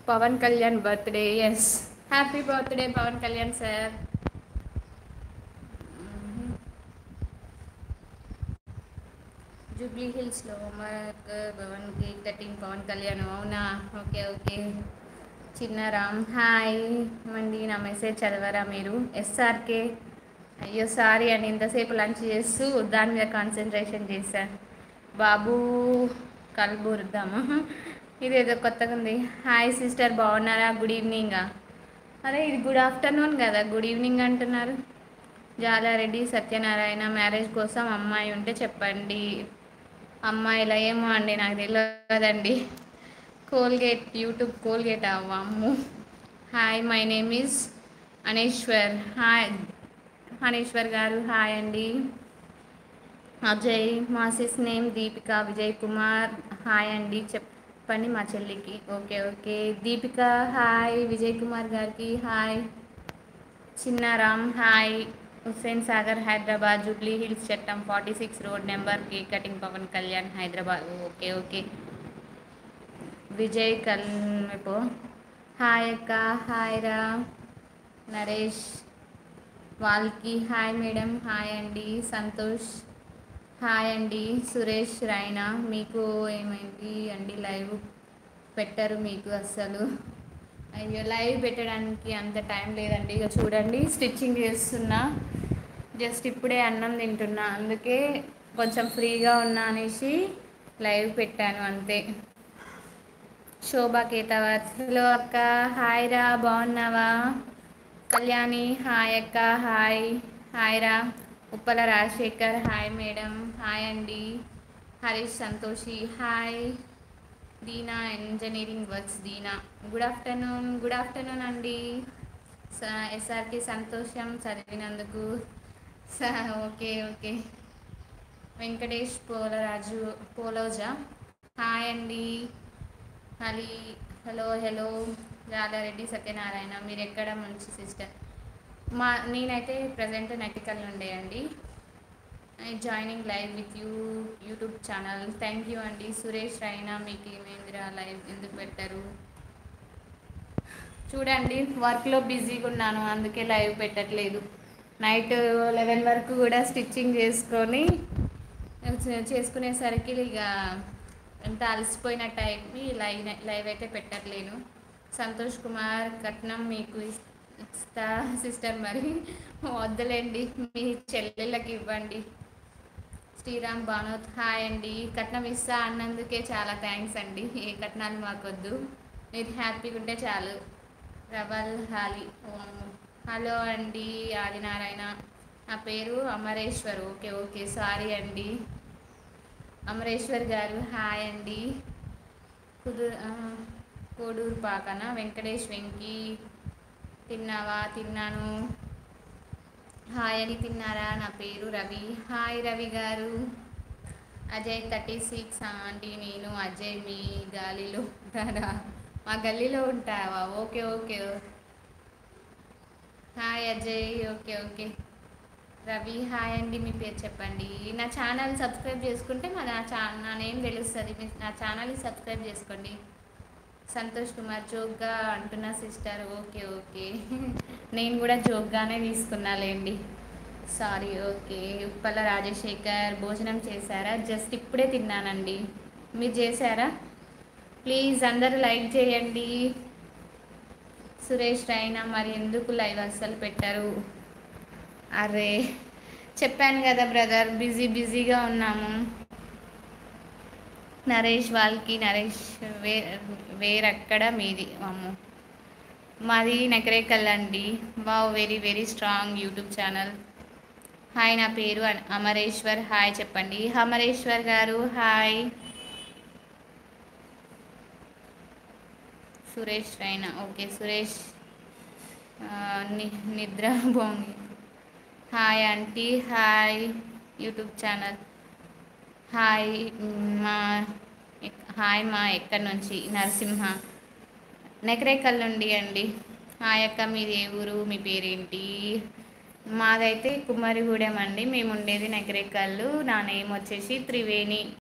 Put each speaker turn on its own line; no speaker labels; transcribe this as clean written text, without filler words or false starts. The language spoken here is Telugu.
Pawan Kalyan birthday. Yes, happy birthday Pawan Kalyan sir. జూబ్లీ హిల్స్లో భవన్ కేక్ కటింగ్ పవన్ కళ్యాణ్. అవునా, ఓకే ఓకే. చిన్నారామ్ హాయ్ అండి, నా మెసేజ్ చదవరా మీరు? ఎస్ఆర్కే, అయ్యో సారీ అండి, ఇంతసేపు లంచ్ చేస్తూ దాని మీద కాన్సన్ట్రేషన్ చేశాను. బాబు కలుబుర్దామా, ఇదేదో కొత్తగా ఉంది. హాయ్ సిస్టర్, బాగున్నారా? గుడ్ ఈవినింగా. అరే ఇది గుడ్ ఆఫ్టర్నూన్ కదా, గుడ్ ఈవినింగ్ అంటున్నారు. జాలారెడ్డి సత్యనారాయణ, మ్యారేజ్ కోసం అమ్మాయి ఉంటే చెప్పండి. అమ్మాయిలా ఏమో అండి, నాకు తెలియదండి. Colgate, YouTube Colgate Ammu. Hi, my name is Aneshwar. Hi Aneshwar గారు, హాయ్ అండి. అజయ్, మా sis name Deepika Vijay Kumar. Hi అండి, చెప్పండి మా చెల్లికి. Okay okay Deepika hi, Vijay Kumar గారికి హాయ్. చిన్నారామ్ హాయ్. హుస్సేన్ సాగర్ హైదరాబాద్, జూబ్లీ హిల్స్ చట్టం 46 road number, cake cutting Pawan Kalyan Hyderabad. Okay okay. Vijay కల్మెపో హాయ్ అక్క. హాయ్ రా. నరేష్ వాల్కి హాయ్ మేడం. హాయ్ అండి. సంతోష్ హాయ్ అండి. సురేష్ రైనా, మీకు ఏమైంది అండి లైవ్ పెట్టరు మీకు అస్సలు? అయ్యో, లైవ్ పెట్టడానికి అంత టైం లేదండి. ఇక చూడండి, స్టిచ్చింగ్ చేస్తున్నా, జస్ట్ ఇప్పుడే అన్నం తింటున్నా, అందుకే కొంచెం ఫ్రీగా ఉన్నా అనేసి లైవ్ పెట్టాను అంతే. శోభా కేతావత్ హలో అక్క. హాయ్ రా, బాగున్నావా? కళ్యాణి హాయ్ అక్క. హాయ్. హాయ్ రా. Uppala Rajasekhar hi madam. Hi అండి. Harish Santoshi hi. Deena engineering works Deena, good afternoon. Good afternoon అండి. ఎస్ఆర్కి సంతోషం చదివినందుకు. Okay okay. వెంకటేష్ పోలరాజు పోలోజా హాయ్ అండి. హలి హలో హలో. రాధారెడ్డి సత్యనారాయణ, మీరు ఎక్కడ మంచి సిస్టర్? నేనైతే ప్రజెంట్ నటికల్ ఉండే అండి. I joining live with YouTube channel. Thank you అండి. సురేష్ రైనా, మీకు ఏమైందిరా లైవ్ ఎందుకు పెట్టరు? చూడండి, వర్క్లో బిజీగా ఉన్నాను, అందుకే లైవ్ పెట్టట్లేదు. నైట్ 11 వరకు కూడా స్టిచ్చింగ్ చేసుకునేసరికి ఇక ఎంత అలసిపోయినట్టు అయిపోయి లైవ్ అయితే పెట్టట్లేను. సంతోష్ కుమార్ కట్నం మీకు ఇస్తా సిస్టర్, మరి వద్దులేండి, మీ చెల్లెళ్ళకి ఇవ్వండి. శ్రీరామ్ భానోత్ హాయ్ అండి. కట్నం ఇస్తా అన్నందుకే చాలా థ్యాంక్స్ అండి. ఏ కట్నాలు మాకొద్దు, మీరు హ్యాపీగా ఉంటే చాలు. రవల్ హాలి హలో అండి. ఆదినారాయణ, నా పేరు అమరేశ్వర్. ఓకే ఓకే, సారీ అండి. అమరేశ్వర్ గారు హాయ్ అండి. కోడూరు పాకన వెంకటేష్ వెంకీ, తిన్నావా? తిన్నాను. హాయ్ అని, తిన్నారా? నా పేరు రవి. హాయ్ రవి గారు. అజయ్ 36 ఆంటీ, నేను అజయ్ మీ గాలిలో ఉంటారా? మా గల్లీలో ఉంటావా? Okay okay. Hi Ajay. Okay okay. Ravi hi అండి, మీ పేరు చెప్పండి. నా ఛానల్ సబ్స్క్రైబ్ చేసుకుంటే నా నేమ్ తెలుస్తుంది. నా ఛానల్ని సబ్స్క్రైబ్ చేసుకోండి. సంతోష్ కుమార్ జోక్గా అంటున్నా సిస్టర్. Okay okay. నేను కూడా జోక్గానే తీసుకున్నాలేండి, సారీ. ఓకే. ఉప్పల రాజశేఖర్ భోజనం చేశారా? జస్ట్ ఇప్పుడే తిన్నానండి, మీరు చేశారా? ప్లీజ్ అందరూ లైక్ చేయండి. సురేష్ రైనా, మరి ఎందుకు లైవ్ అస్సలు పెట్టరు? అరే చెప్పాను కదా బ్రదర్, బిజీగా ఉన్నాము. నరేష్ వాళ్ళకి నరేష్ వేరక్కడ మీది? అమ్ము మాది నకరేకల్ అండి. Wow, very very strong YouTube channel. Hi, నా పేరు అమరేశ్వర్. హాయ్ చెప్పండి. అమరేశ్వర్ గారు హాయ్. సురేష్ రైనా, ఓకే సురేష్. నిద్ర భోంగి hi aunty. Hi YouTube channel. Hi మా హాయ్ మా ఎక్కడి నుంచి? నరసింహ, నకరేకల్ నుండి అండి. హాయ్ అక్క, మీది ఏ ఊరు? మీ పేరేంటి? మాదైతే కుమ్మరిగూడెం అండి, మేము ఉండేది నకరేకల్. నా నేమ్ వచ్చేసి త్రివేణి.